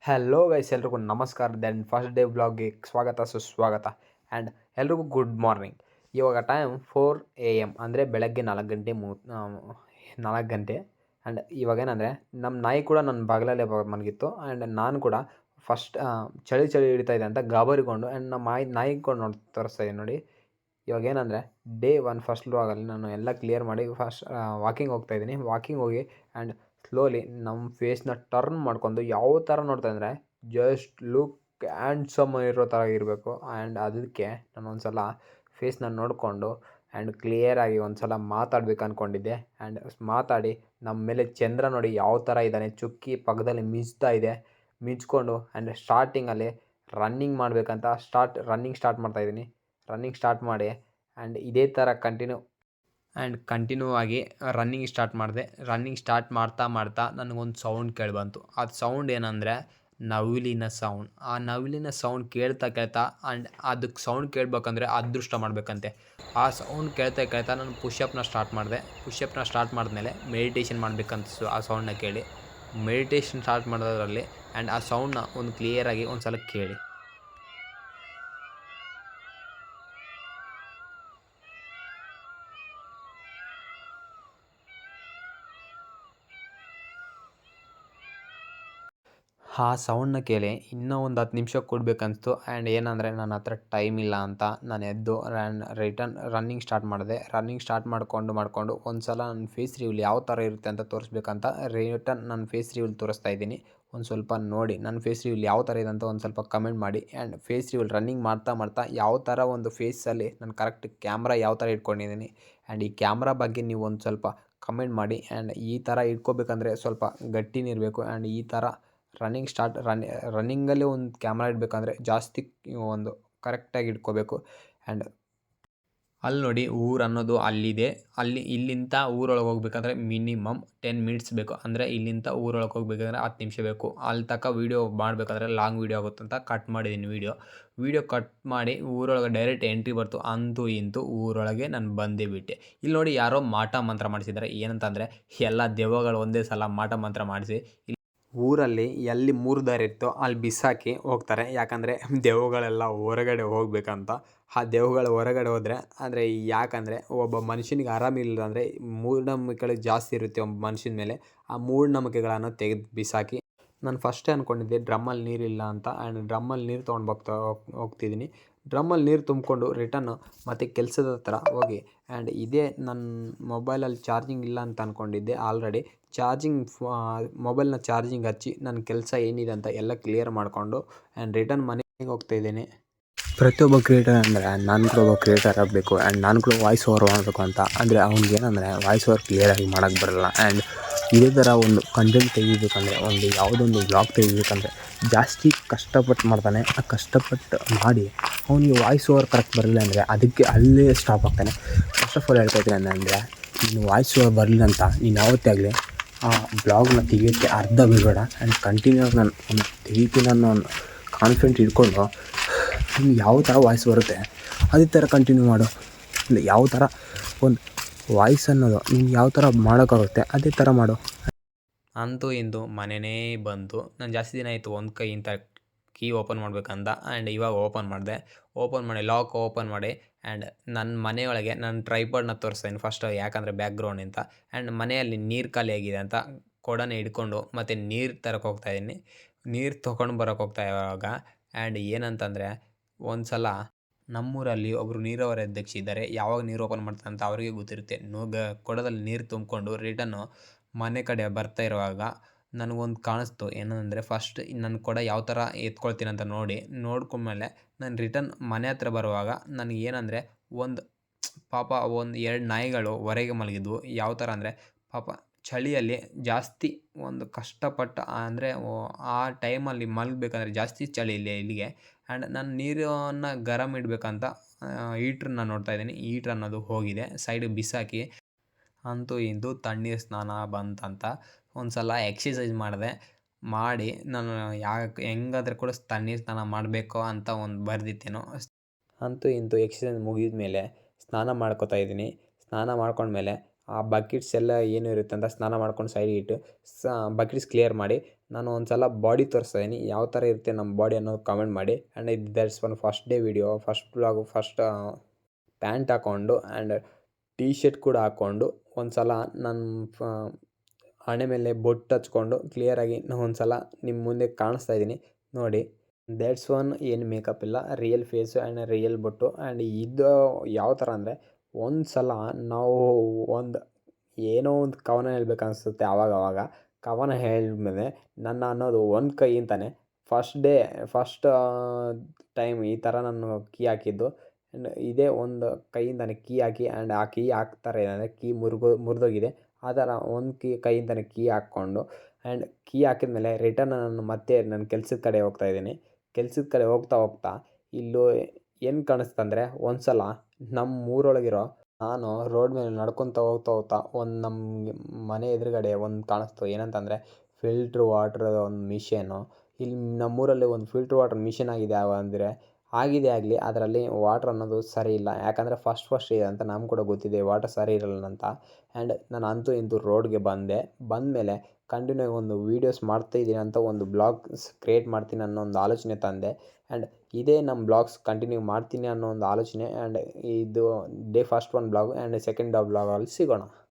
Hello guys, ಎಲ್ರಿಗೂ ನಮಸ್ಕಾರ. Then first day ವ್ಲಾಗ್ಗೆ ಸ್ವಾಗತ ಸುಸ್ವಾಗತ. ಆ್ಯಂಡ್ ಎಲ್ರಿಗೂ ಗುಡ್ ಮಾರ್ನಿಂಗ್. ಇವಾಗ ಟೈಮ್ 4 AM ಅಂದರೆ ಬೆಳಗ್ಗೆ 4 ಗಂಟೆ. ಆ್ಯಂಡ್ ಇವಾಗೇನಂದರೆ ನಮ್ಮ ನಾಯಿ ಕೂಡ ನನ್ನ ಬಾಗಿಲಲ್ಲೇ ಮಲಗಿತ್ತು. ಆ್ಯಂಡ್ ನಾನು ಕೂಡ ಫಸ್ಟ್ ಚಳಿ ಹಿಡಿತಾ ಇದೆ ಅಂತ ಗಾಬರಿಗೊಂಡು ಆ್ಯಂಡ್ ನಮ್ಮ ನಾಯಿ ಕೂಡ ತೋರಿಸ್ತಾ ಇದ್ದೀನಿ ನೋಡಿ. ಇವಾಗೇನಂದರೆ ಡೇ 1 ಫಸ್ಟ್ ವ್ಲಾಗಲ್ಲಿ ನಾನು ಎಲ್ಲ ಕ್ಲಿಯರ್ ಮಾಡಿ ಫಸ್ಟ್ ವಾಕಿಂಗ್ ಹೋಗ್ತಾಯಿದ್ದೀನಿ. ವಾಕಿಂಗ್ ಹೋಗಿ ಆ್ಯಂಡ್ ಸ್ಲೋಲಿ ನಮ್ಮ ಫೇಸ್ನ ಟರ್ನ್ ಮಾಡ್ಕೊಂಡು ಯಾವ ಥರ ನೋಡ್ತಾ ಅಂದರೆ ಜಸ್ಟ್ ಲುಕ್ ಹ್ಯಾಂಡ್ಸಮ್ ಇರೋ ಥರ ಇರಬೇಕು. ಆ್ಯಂಡ್ ಅದಕ್ಕೆ ನಾನು ಒಂದು ಸಲ ಫೇಸ್ನ ನೋಡಿಕೊಂಡು ಆ್ಯಂಡ್ ಕ್ಲಿಯರಾಗಿ ಒಂದು ಸಲ ಮಾತಾಡ್ಬೇಕು ಅಂದ್ಕೊಂಡಿದ್ದೆ. ಆ್ಯಂಡ್ ಮಾತಾಡಿ ನಮ್ಮ ಮೇಲೆ ಚಂದ್ರ ನೋಡಿ ಯಾವ ಥರ ಇದ್ದಾನೆ, ಚುಕ್ಕಿ ಪಕ್ಕದಲ್ಲಿ ಮಿಂಚ್ತಾ ಇದೆ. ಮಿಂಚ್ಕೊಂಡು ಆ್ಯಂಡ್ ಸ್ಟಾರ್ಟಿಂಗಲ್ಲಿ ರನ್ನಿಂಗ್ ಮಾಡಬೇಕಂತ ರನ್ನಿಂಗ್ ಸ್ಟಾರ್ಟ್ ಮಾಡಿ ಆ್ಯಂಡ್ ಇದೇ ಥರ ಕಂಟಿನ್ಯೂ ಆಗಿ ರನ್ನಿಂಗ್ ಸ್ಟಾರ್ಟ್ ಮಾಡಿದೆ. ರನ್ನಿಂಗ್ ಸ್ಟಾರ್ಟ್ ಮಾಡ್ತಾ ನನಗೊಂದು ಸೌಂಡ್ ಕೇಳಿಬಂತು. ಅದು ಸೌಂಡ್ ಏನಂದರೆ ನವಿಲಿನ ಸೌಂಡ್. ಆ ನವಿಲಿನ ಸೌಂಡ್ ಕೇಳ್ತಾ ಆ್ಯಂಡ್ ಅದಕ್ಕೆ ಸೌಂಡ್ ಕೇಳಬೇಕಂದ್ರೆ ಅದೃಷ್ಟ ಮಾಡಬೇಕಂತೆ. ಆ ಸೌಂಡ್ ಕೇಳ್ತಾ ನಾನು ಪುಷಪ್ನ ಸ್ಟಾರ್ಟ್ ಮಾಡಿದ್ಮೇಲೆ ಮೆಡಿಟೇಷನ್ ಮಾಡಬೇಕಂತ ಆ ಸೌಂಡನ್ನ ಕೇಳಿ ಮೆಡಿಟೇಷನ್ ಸ್ಟಾರ್ಟ್ ಮಾಡೋದ್ರಲ್ಲಿ ಆ್ಯಂಡ್ ಆ ಸೌಂಡನ್ನ ಒಂದು ಕ್ಲಿಯರಾಗಿ ಒಂದು ಸಲ ಕೇಳಿ. ಆ ಸೌಂಡನ್ನ ಕೇಳಿ ಇನ್ನೂ ಒಂದು 10 ನಿಮಿಷ ಕೊಡಬೇಕನ್ನಿಸ್ತು. ಆ್ಯಂಡ್ ಏನಂದರೆ ನನ್ನ ಹತ್ರ ಟೈಮ್ ಇಲ್ಲ ಅಂತ ನಾನು ಎದ್ದು ರನ್ನಿಂಗ್ ಸ್ಟಾರ್ಟ್ ಮಾಡಿದೆ. ರನ್ನಿಂಗ್ ಸ್ಟಾರ್ಟ್ ಮಾಡಿಕೊಂಡು ಒಂದು ಸಲ ನನ್ನ ಫೇಸ್ ರಿವೀಲ್ ಯಾವ ಥರ ಇರುತ್ತೆ ಅಂತ ತೋರಿಸ್ಬೇಕಂತ ನನ್ನ ಫೇಸ್ ರಿವೀಲ್ ತೋರಿಸ್ತಾ ಇದ್ದೀನಿ. ಒಂದು ಸ್ವಲ್ಪ ನೋಡಿ ನನ್ನ ಫೇಸ್ ರಿವೀಲ್ ಯಾವ ಥರ ಇದೆ ಅಂತ ಒಂದು ಸ್ವಲ್ಪ ಕಮೆಂಟ್ ಮಾಡಿ. ಆ್ಯಂಡ್ ಫೇಸ್ ರಿವೀಲ್ ರನ್ನಿಂಗ್ ಮಾಡ್ತಾ ಯಾವ ಥರ ಒಂದು ಫೇಸಲ್ಲಿ ನಾನು ಕರೆಕ್ಟ್ ಕ್ಯಾಮ್ರಾ ಯಾವ ಥರ ಇಟ್ಕೊಂಡಿದ್ದೀನಿ ಆ್ಯಂಡ್ ಈ ಕ್ಯಾಮ್ರಾ ಬಗ್ಗೆ ನೀವು ಒಂದು ಸ್ವಲ್ಪ ಕಮೆಂಟ್ ಮಾಡಿ. ಆ್ಯಂಡ್ ಈ ಥರ ಇಟ್ಕೋಬೇಕಂದ್ರೆ ಸ್ವಲ್ಪ ಗಟ್ಟಿನೇ ಇರಬೇಕು. ಆ್ಯಂಡ್ ಈ ಥರ ರನ್ನಿಂಗಲ್ಲಿ ಒಂದು ಕ್ಯಾಮ್ರಾ ಇಡಬೇಕಂದ್ರೆ ಜಾಸ್ತಿ ಒಂದು ಕರೆಕ್ಟಾಗಿ ಇಟ್ಕೋಬೇಕು. ಆ್ಯಂಡ್ ಅಲ್ಲಿ ನೋಡಿ ಊರು ಅನ್ನೋದು ಅಲ್ಲಿದೆ. ಇಲ್ಲಿಂದ ಊರೊಳಗೆ ಹೋಗ್ಬೇಕಂದ್ರೆ ಮಿನಿಮಮ್ 10 ಮಿನಿಟ್ಸ್ ಬೇಕು. ಅಂದರೆ ಇಲ್ಲಿಂದ ಊರೊಳಗೆ ಹೋಗ್ಬೇಕಂದ್ರೆ 10 ನಿಮಿಷ ಬೇಕು. ಅಲ್ಲಿ ತನಕ ವೀಡಿಯೋ ಮಾಡಬೇಕಾದ್ರೆ ಲಾಂಗ್ ವೀಡಿಯೋ ಆಗುತ್ತಂತ ಕಟ್ ಮಾಡಿದ್ದೀನಿ. ವೀಡಿಯೋ ಕಟ್ ಮಾಡಿ ಊರೊಳಗೆ ಡೈರೆಕ್ಟ್ ಎಂಟ್ರಿ ಬರ್ತು. ಅಂತೂ ಇಂತೂ ಊರೊಳಗೆ ನಾನು ಬಂದೇ ಬಿಟ್ಟೆ. ಇಲ್ಲಿ ನೋಡಿ ಯಾರೋ ಮಾಟ ಮಂತ್ರ ಮಾಡಿಸಿದ್ದಾರೆ. ಏನಂತಂದರೆ ಎಲ್ಲ ದೆವ್ವಗಳು ಒಂದೇ ಸಲ ಮಾಟ ಮಂತ್ರ ಮಾಡಿಸಿ ಊರಲ್ಲಿ ಎಲ್ಲಿ 3 ದಾರಿ ಇರ್ತೋ ಅಲ್ಲಿ ಬಿಸಾಕಿ ಹೋಗ್ತಾರೆ. ಯಾಕಂದರೆ ದೆವ್ವಗಳೆಲ್ಲ ಹೊರಗಡೆ ಹೋಗಬೇಕಂತ. ಆ ದೆವ್ವಗಳು ಹೊರಗಡೆ ಹೋದರೆ ಅಂದರೆ ಯಾಕಂದರೆ ಒಬ್ಬ ಮನುಷ್ಯನಿಗೆ ಆರಾಮಿಲ್ಲ ಅಂದರೆ ಮೂಢನಂಬಿಕೆಗಳು ಜಾಸ್ತಿ ಇರುತ್ತೆ ಒಬ್ಬ ಮನುಷ್ಯನ ಮೇಲೆ. ಆ ಮೂಢನಂಬಿಕೆಗಳನ್ನು ತೆಗೆದು ಬಿಸಾಕಿ ನಾನು ಫಸ್ಟೇ ಅಂದ್ಕೊಂಡಿದ್ದೆ ಡ್ರಮ್ಮಲ್ಲಿ ನೀರಿಲ್ಲ ಅಂತ. ಆ್ಯಂಡ್ ಡ್ರಮ್ಮಲ್ಲಿ ನೀರು ತೊಗೊಂಡು ಹೋಗ್ತಿದ್ದೀನಿ. ಡ್ರಮ್ಮಲ್ಲಿ ನೀರು ತುಂಬಿಕೊಂಡು ರಿಟರ್ನು ಮತ್ತು ಕೆಲಸದ ಹತ್ರ ಹೋಗಿ ಆ್ಯಂಡ್ ಇದೇ ನನ್ನ ಮೊಬೈಲಲ್ಲಿ ಚಾರ್ಜಿಂಗ್ ಇಲ್ಲ ಅಂತ ಅಂದ್ಕೊಂಡಿದ್ದೆ. ಆಲ್ರೆಡಿ ಮೊಬೈಲ್ನ ಚಾರ್ಜಿಂಗ್ ಹಚ್ಚಿ ನನ್ನ ಕೆಲಸ ಏನಿದೆ ಅಂತ ಎಲ್ಲ ಕ್ಲಿಯರ್ ಮಾಡಿಕೊಂಡು ಆ್ಯಂಡ್ ರಿಟರ್ನ್ ಮನೆಗೆ ಹೋಗ್ತಾಯಿದ್ದೀನಿ. ಪ್ರತಿಯೊಬ್ಬ ಕ್ರಿಯೇಟರ್ ಅಂದರೆ ನಾನು ಕೂಡ ಒಬ್ಬ ಕ್ರಿಯೇಟರ್ ಆಗಬೇಕು. ಆ್ಯಂಡ್ ನಾನು ಕೂಡ ವಾಯ್ಸ್ ಓವರ್ ಮಾಡಬೇಕು ಅಂತ. ಅಂದರೆ ಅವ್ನಿಗೇನಂದರೆ ವಾಯ್ಸ್ ಓವರ್ ಕ್ಲಿಯರಾಗಿ ಮಾಡೋಕ್ಕೆ ಬರೋಲ್ಲ. ಆ್ಯಂಡ್ ಇದೇ ಥರ ಒಂದು ಕಂಟೆಂಟ್ ತೆಗಿಬೇಕಂದ್ರೆ ಯಾವುದೊಂದು ವ್ಲಾಗ್ ತೆಗಿಬೇಕಂದ್ರೆ ಜಾಸ್ತಿ ಕಷ್ಟಪಟ್ಟು ಮಾಡ್ತಾನೆ. ಆ ಕಷ್ಟಪಟ್ಟು ಮಾಡಿ ಅವನಿಗೆ ವಾಯ್ಸ್ ಓವರ್ ಕರೆಕ್ಟ್ ಬರಲಿಲ್ಲ ಅಂದರೆ ಅದಕ್ಕೆ ಅಲ್ಲೇ ಸ್ಟಾಪ್ ಆಗ್ತಾನೆ. ಫಸ್ಟ್ ಆಫ್ ಆಲ್ ಹೇಳ್ತಾಯಿದ್ದೀನಿ ಅಂದರೆ ನೀನು ವಾಯ್ಸ್ ಓವರ್ ಬರಲಿಲ್ಲ ಅಂತ ನೀನು ಯಾವತ್ತೇ ಆಗಲಿ ಆ ಬ್ಲಾಗ್ನ ತೆಗಿಯೋಕ್ಕೆ ಅರ್ಧ ಬಿಡಬೇಡ. ಆ್ಯಂಡ್ ಕಂಟಿನ್ಯೂ ಆಗಿ ನಾನು ಒಂದು ತೆಗಿತೀನಿ ಅನ್ನೋ ಒಂದು ಕಾನ್ಫಿಡೆಂಟ್ ಇಟ್ಕೊಂಡು ನಿಮ್ಗೆ ಯಾವ ಥರ ವಾಯ್ಸ್ ಬರುತ್ತೆ ಅದೇ ಥರ ಕಂಟಿನ್ಯೂ ಮಾಡು. ಇಲ್ಲ ಯಾವ ಥರ ಒಂದು ವಾಯ್ಸ್ ಅನ್ನೋದು ನಿಮ್ಗೆ ಯಾವ ಥರ ಮಾಡೋಕ್ಕಾಗುತ್ತೆ ಅದೇ ಥರ ಮಾಡು. ಅಂತೂ ಇಂದು ಮನೆಯೇ ಬಂತು. ನಾನು ಜಾಸ್ತಿ ದಿನ ಆಯಿತು ಒಂದು ಕೈಯಿಂದ ಕೀ ಓಪನ್ ಮಾಡಬೇಕಂತ. ಆ್ಯಂಡ್ ಇವಾಗ ಓಪನ್ ಮಾಡಿ ಲಾಕ್ ಓಪನ್ ಮಾಡಿ ಆ್ಯಂಡ್ ನನ್ನ ಮನೆಯೊಳಗೆ ನನ್ನ ಟ್ರೈಪಾಡ್ನ ತೋರಿಸ್ತೀನಿ ಫಸ್ಟು. ಯಾಕಂದರೆ ಬ್ಯಾಕ್ಗ್ರೌಂಡ್ ಅಂತ. ಆ್ಯಂಡ್ ಮನೆಯಲ್ಲಿ ನೀರು ಖಾಲಿ ಆಗಿದೆ ಅಂತ ಕೊಡನ ಹಿಡ್ಕೊಂಡು ಮತ್ತು ನೀರು ತರಕ್ಕೆ ಹೋಗ್ತಾಯಿದ್ದೀನಿ. ನೀರು ತೊಗೊಂಡು ಬರೋಕ್ಕೆ ಹೋಗ್ತಾ ಇವಾಗ ಆ್ಯಂಡ್ ಏನಂತಂದರೆ ಒಂದು ಸಲ ನಮ್ಮೂರಲ್ಲಿ ಒಬ್ಬರು ನೀರಾವರಿ ಅಧ್ಯಕ್ಷ ಇದ್ದಾರೆ. ಯಾವಾಗ ನೀರು ಓಪನ್ ಮಾಡ್ತಾರೆ ಅಂತ ಅವರಿಗೆ ಗೊತ್ತಿರುತ್ತೆ. ಕೊಡದಲ್ಲಿ ನೀರು ತುಂಬಿಕೊಂಡು ರಿಟರ್ನು ಮನೆ ಕಡೆ ಬರ್ತಾ ಇರುವಾಗ ನನಗೊಂದು ಕಾಣಿಸ್ತು. ಏನಂದರೆ ಫಸ್ಟ್ ನನ್ನ ಕೊಡ ಯಾವ ಥರ ಎತ್ಕೊಳ್ತೀನಿ ಅಂತ ನೋಡ್ಕೊಂಡ್ಮೇಲೆ ನಾನು ರಿಟರ್ನ್ ಮನೆ ಹತ್ರ ಬರುವಾಗ ನನಗೇನಂದರೆ ಒಂದು 2 ನಾಯಿಗಳು ಹೊರಗೆ ಮಲಗಿದ್ವು. ಯಾವ ಥರ ಅಂದರೆ ಪಾಪ ಚಳಿಯಲ್ಲಿ ಜಾಸ್ತಿ ಒಂದು ಕಷ್ಟಪಟ್ಟು ಅಂದರೆ ಆ ಟೈಮಲ್ಲಿ ಮಲಗಬೇಕಂದ್ರೆ ಜಾಸ್ತಿ ಚಳಿ ಇಲ್ಲಿಗೆ. ಆ್ಯಂಡ್ ನಾನು ನೀರನ್ನು ಗರಮ್ ಇಡಬೇಕಂತ ಹೀಟ್ರನ್ನ ನೋಡ್ತಾಯಿದ್ದೀನಿ. ಹೀಟ್ರ್ ಅನ್ನೋದು ಹೋಗಿದೆ ಸೈಡಿಗೆ ಬಿಸಾಕಿ. ಅಂತೂ ಇಂತೂ ತಣ್ಣೀರು ಸ್ನಾನ ಬಂತಂತ ಒಂದು ಸಲ ಎಕ್ಸಸೈಸ್ ಮಾಡಿ ನಾನು ಹೆಂಗಾದ್ರೆ ಕೂಡ ತಣ್ಣೀರು ಸ್ನಾನ ಮಾಡಬೇಕು ಅಂತ ಒಂದು ಬರೆದಿತ್ತೇನೋ. ಅಂತೂ ಇಂತೂ ಎಕ್ಸಸೈಸ್ ಮುಗಿದ ಮೇಲೆ ಸ್ನಾನ ಮಾಡ್ಕೋತಾ ಇದ್ದೀನಿ. ಸ್ನಾನ ಮಾಡ್ಕೊಂಡ್ಮೇಲೆ ಆ ಬಕೆಟ್ಸ್ ಎಲ್ಲ ಏನು ಇರುತ್ತೆ ಅಂತ ಸ್ನಾನ ಮಾಡ್ಕೊಂಡು ಸೈಡಿಗೆ ಇಟ್ಟು ಬಕೆಟ್ಸ್ ಕ್ಲಿಯರ್ ಮಾಡಿ ನಾನು ಒಂದು ಸಲ ಬಾಡಿ ತೋರಿಸ್ತಾ ಇದ್ದೀನಿ, ಯಾವ ಥರ ಇರುತ್ತೆ ನಮ್ಮ ಬಾಡಿ ಅನ್ನೋದು ಕಾಮೆಂಟ್ ಮಾಡಿ. ಆ್ಯಂಡ್ ಇದು that's one first day video, first vlog, first pant ಹಾಕ್ಕೊಂಡು ಆ್ಯಂಡ್ ಟೀ ಶರ್ಟ್ ಕೂಡ ಹಾಕ್ಕೊಂಡು ಒಂದು ಸಲ ನನ್ನ ಹಣೆ ಮೇಲೆ ಬೊಟ್ಟು ಹಚ್ಕೊಂಡು ಕ್ಲಿಯರಾಗಿ ನಾನು ಒಂದು ಸಲ ನಿಮ್ಮ ಮುಂದೆ ಕಾಣಿಸ್ತಾ ಇದ್ದೀನಿ ನೋಡಿ. ದ್ಯಾಟ್ಸ್ ಒನ್, ಏನು ಮೇಕಪ್ ಇಲ್ಲ, ರಿಯಲ್ ಫೇಸು ಆ್ಯಂಡ್ ರಿಯಲ್ ಬೊಟ್ಟು. ಆ್ಯಂಡ್ ಇದು ಯಾವ ಥರ ಅಂದರೆ ಒಂದು ಸಲ ನಾವು ಏನೋ ಒಂದು ಕವನ ಹೇಳ್ಬೇಕು ಅನಿಸುತ್ತೆ ಆವಾಗ ಕವನ ಹೇಳಿದ್ಮೇಲೆ ನನ್ನ ಅನ್ನೋದು ಒಂದು ಕೈ ಅಂತಾನೆ ಫಸ್ಟ್ ಟೈಮ್ ಈ ಥರ ನಾನು ಕೀ ಹಾಕಿದ್ದು. ಆ್ಯಂಡ್ ಇದೇ ಒಂದು ಕೈಯಿಂದನೇ ಕೀ ಹಾಕಿ ಆ್ಯಂಡ್ ಆ ಕೀ ಹಾಕ್ತಾರೆ ಅಂದರೆ ಕೀ ಮುರಿದೋಗಿದೆ. ಆ ಥರ ಒಂದು ಕೈಯಿಂದನೇ ಕೀ ಹಾಕ್ಕೊಂಡು ಆ್ಯಂಡ್ ಕೀ ಹಾಕಿದ್ಮೇಲೆ ರಿಟರ್ನ್ ನಾನು ಮತ್ತೆ ನನ್ನ ಕೆಲ್ಸದ ಕಡೆ ಹೋಗ್ತಾಯಿದ್ದೀನಿ. ಕೆಲ್ಸದ ಕಡೆ ಹೋಗ್ತಾ ಇಲ್ಲೂ ಏನು ಕಾಣಿಸ್ತಂದರೆ ಒಂದು ಸಲ ನಮ್ಮ ಊರೊಳಗಿರೋ ನಾನು ರೋಡ್ ಮೇಲೆ ನಡ್ಕೊತ ಹೋಗ್ತಾ ಒಂದು ನಮ್ಮ ಮನೆ ಎದುರುಗಡೆ ಒಂದು ಕಾಣಿಸ್ತು. ಏನಂತಂದರೆ ಫಿಲ್ಟ್ರ್ ವಾಟ್ರ್ ಒಂದು ಮಿಷನ್ನು. ಇಲ್ಲಿ ನಮ್ಮೂರಲ್ಲಿ ಒಂದು ಫಿಲ್ಟ್ರ್ ವಾಟ್ರ್ ಮಿಷನ್ ಆಗಿದೆ ಆಗಲಿ ಅದರಲ್ಲಿ ವಾಟ್ರ್ ಅನ್ನೋದು ಸರಿ ಇಲ್ಲ. ಯಾಕಂದರೆ ಫಸ್ಟ್ ಇದೆ ಅಂತ ನಮ್ಗೆ ಕೂಡ ಗೊತ್ತಿದೆ ವಾಟರ್ ಸರಿ ಇರಲ್ಲ ಅಂತ. ಆ್ಯಂಡ್ ನಾನು ಅಂತೂ ಇಂತೂ ರೋಡ್ಗೆ ಬಂದಮೇಲೆ ಕಂಟಿನ್ಯೂ ಒಂದು ವೀಡಿಯೋಸ್ ಮಾಡ್ತಾಯಿದ್ದೀನಿ ಅಂತ ಒಂದು ಬ್ಲಾಗ್ಸ್ ಕ್ರಿಯೇಟ್ ಮಾಡ್ತೀನಿ ಅನ್ನೋ ಒಂದು ಆಲೋಚನೆ ತಂದೆ. ಆ್ಯಂಡ್ ಇದೇ ನಮ್ಮ ಬ್ಲಾಗ್ಸ್ ಕಂಟಿನ್ಯೂ ಮಾಡ್ತೀನಿ ಅನ್ನೋ ಒಂದು ಆಲೋಚನೆ. ಆ್ಯಂಡ್ ಇದು ಫಸ್ಟ್ 1 ಬ್ಲಾಗು ಆ್ಯಂಡ್ ಸೆಕೆಂಡ್ ಬ್ಲಾಗಲ್ಲಿ ಸಿಗೋಣ.